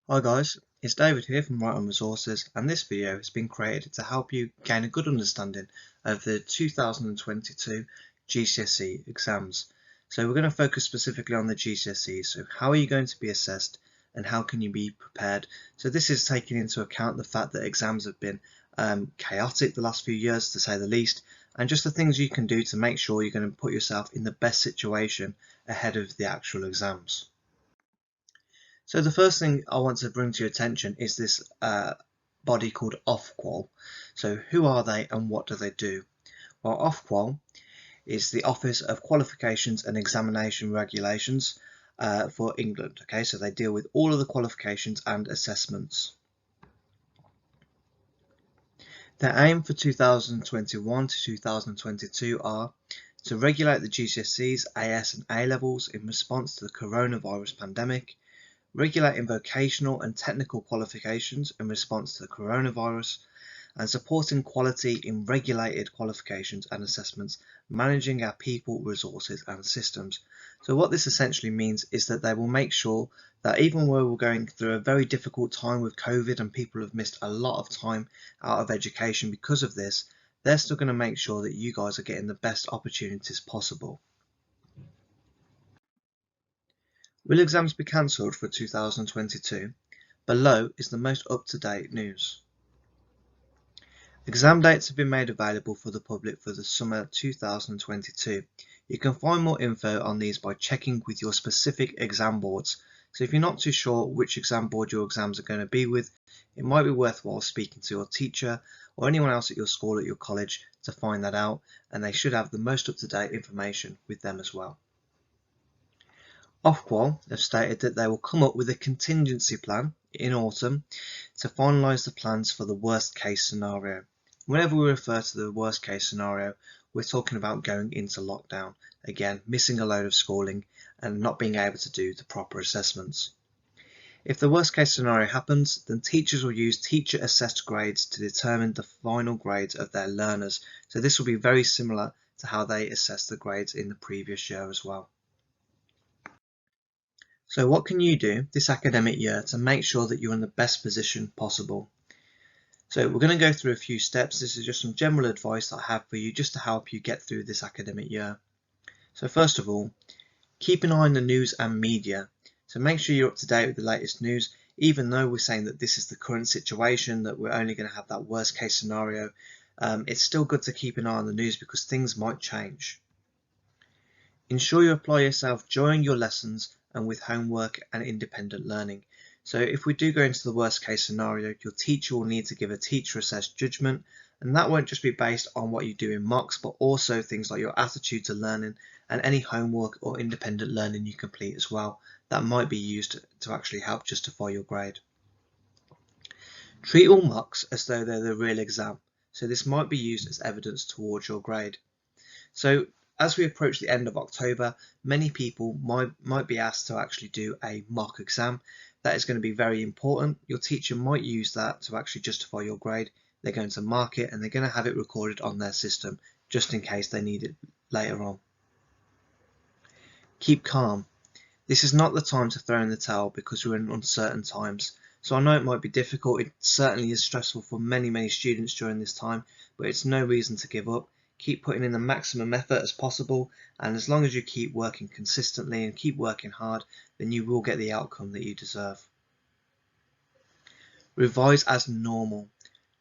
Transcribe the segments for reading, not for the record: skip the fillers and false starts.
Hi guys, it's David here from Right On Resources, and this video has been created to help you gain a good understanding of the 2022 GCSE exams. So we're going to focus specifically on the GCSEs. So how are you going to be assessed and how can you be prepared? So this is taking into account the fact that exams have been chaotic the last few years, to say the least, and just the things you can do to make sure you're going to put yourself in the best situation ahead of the actual exams. So the first thing I want to bring to your attention is this body called Offqual. So who are they and what do they do? Well, Offqual is the Office of Qualifications and Examination Regulations for England. Okay, so they deal with all of the qualifications and assessments. Their aim for 2021 to 2022 are to regulate the GCSEs, AS and A levels in response to the coronavirus pandemic, regulating vocational and technical qualifications in response to the coronavirus, and supporting quality in regulated qualifications and assessments, managing our people, resources and systems. So what this essentially means is that they will make sure that even though we're going through a very difficult time with COVID and people have missed a lot of time out of education because of this, they're still going to make sure that you guys are getting the best opportunities possible. Will exams be cancelled for 2022? Below is the most up-to-date news. Exam dates have been made available for the public for the summer 2022. You can find more info on these by checking with your specific exam boards. So if you're not too sure which exam board your exams are going to be with, it might be worthwhile speaking to your teacher or anyone else at your school, at your college, to find that out, and they should have the most up-to-date information with them as well. Offqual have stated that they will come up with a contingency plan in autumn to finalise the plans for the worst case scenario. Whenever we refer to the worst case scenario, we're talking about going into lockdown, again missing a load of schooling and not being able to do the proper assessments. If the worst case scenario happens, then teachers will use teacher assessed grades to determine the final grades of their learners. So this will be very similar to how they assessed the grades in the previous year as well. So what can you do this academic year to make sure that you're in the best position possible? So we're going to go through a few steps. This is just some general advice that I have for you just to help you get through this academic year. So first of all, keep an eye on the news and media. So make sure you're up to date with the latest news, even though we're saying that this is the current situation, that we're only going to have that worst case scenario. It's still good to keep an eye on the news because things might change. Ensure you apply yourself during your lessons and with homework and independent learning. So if we do go into the worst case scenario, your teacher will need to give a teacher assessed judgment, and that won't just be based on what you do in mocks, but also things like your attitude to learning and any homework or independent learning you complete as well. That might be used to actually help justify your grade. Treat all mocks as though they're the real exam, so this might be used as evidence towards your grade. So as we approach the end of October, many people might be asked to actually do a mock exam. That is going to be very important. Your teacher might use that to actually justify your grade. They're going to mark it and they're going to have it recorded on their system just in case they need it later on. Keep calm. This is not the time to throw in the towel because we're in uncertain times. So I know it might be difficult. It certainly is stressful for many students during this time, but it's no reason to give up. Keep putting in the maximum effort as possible, and as long as you keep working consistently and keep working hard, then you will get the outcome that you deserve. Revise as normal.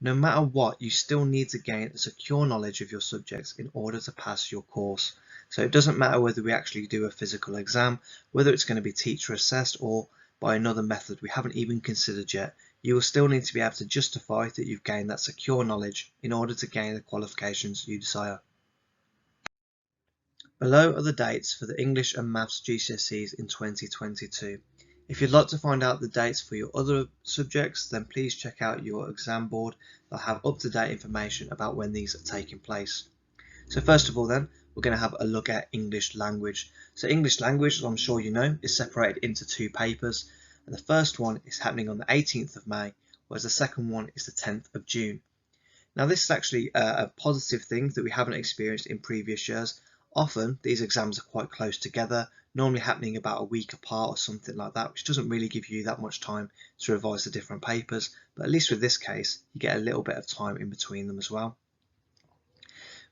No matter what, you still need to gain a secure knowledge of your subjects in order to pass your course. So it doesn't matter whether we actually do a physical exam, whether it's going to be teacher assessed or by another method we haven't even considered yet, you will still need to be able to justify that you've gained that secure knowledge in order to gain the qualifications you desire. Below are the dates for the English and Maths GCSEs in 2022. If you'd like to find out the dates for your other subjects, then please check out your exam board. They'll have up-to-date information about when these are taking place. So first of all then, we're going to have a look at English language. So English language, as I'm sure you know, is separated into two papers. And the first one is happening on the 18th of May, whereas the second one is the 10th of June. Now this is actually a positive thing that we haven't experienced in previous years. Often these exams are quite close together, normally happening about a week apart or something like that, which doesn't really give you that much time to revise the different papers, but at least with this case you get a little bit of time in between them as well.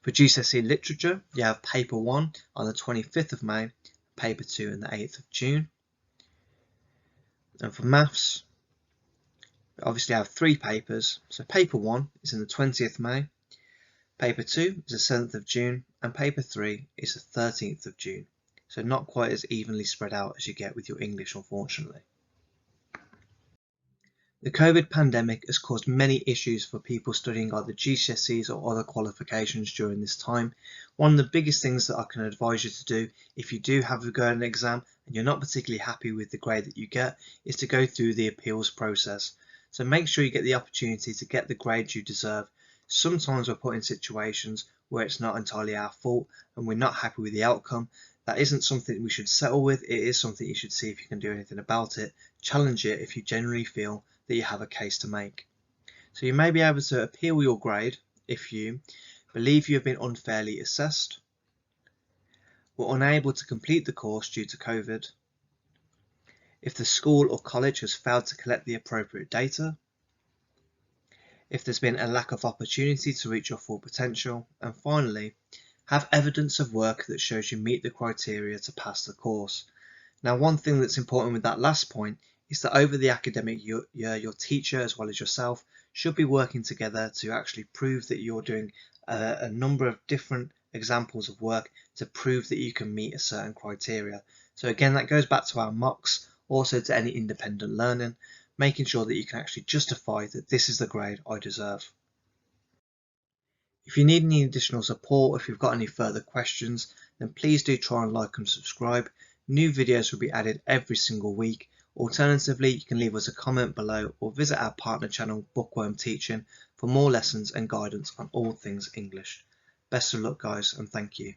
For GCSE Literature, you have Paper 1 on the 25th of May, Paper 2 on the 8th of June. And for Maths, we obviously have 3 papers. So Paper 1 is on the 20th of May, Paper 2 is the 7th of June, and Paper 3 is the 13th of June. So not quite as evenly spread out as you get with your English, unfortunately. The COVID pandemic has caused many issues for people studying either GCSEs or other qualifications during this time. One of the biggest things that I can advise you to do if you do have a go at an exam and you're not particularly happy with the grade that you get is to go through the appeals process. So make sure you get the opportunity to get the grades you deserve. Sometimes we're put in situations where it's not entirely our fault and we're not happy with the outcome. That isn't something we should settle with. It is something you should see if you can do anything about it. Challenge it if you genuinely feel that you have a case to make. So you may be able to appeal your grade if you believe you have been unfairly assessed, were unable to complete the course due to COVID, if the school or college has failed to collect the appropriate data, if there's been a lack of opportunity to reach your full potential, and finally, have evidence of work that shows you meet the criteria to pass the course. Now, one thing that's important with that last point is that over the academic year, your teacher as well as yourself should be working together to actually prove that you're doing a number of different examples of work to prove that you can meet a certain criteria. So again, that goes back to our mocks, also to any independent learning, making sure that you can actually justify that this is the grade I deserve. If you need any additional support, or if you've got any further questions, then please do try and like and subscribe. New videos will be added every single week. Alternatively, you can leave us a comment below or visit our partner channel Bookworm Teaching for more lessons and guidance on all things English. Best of luck guys, and thank you.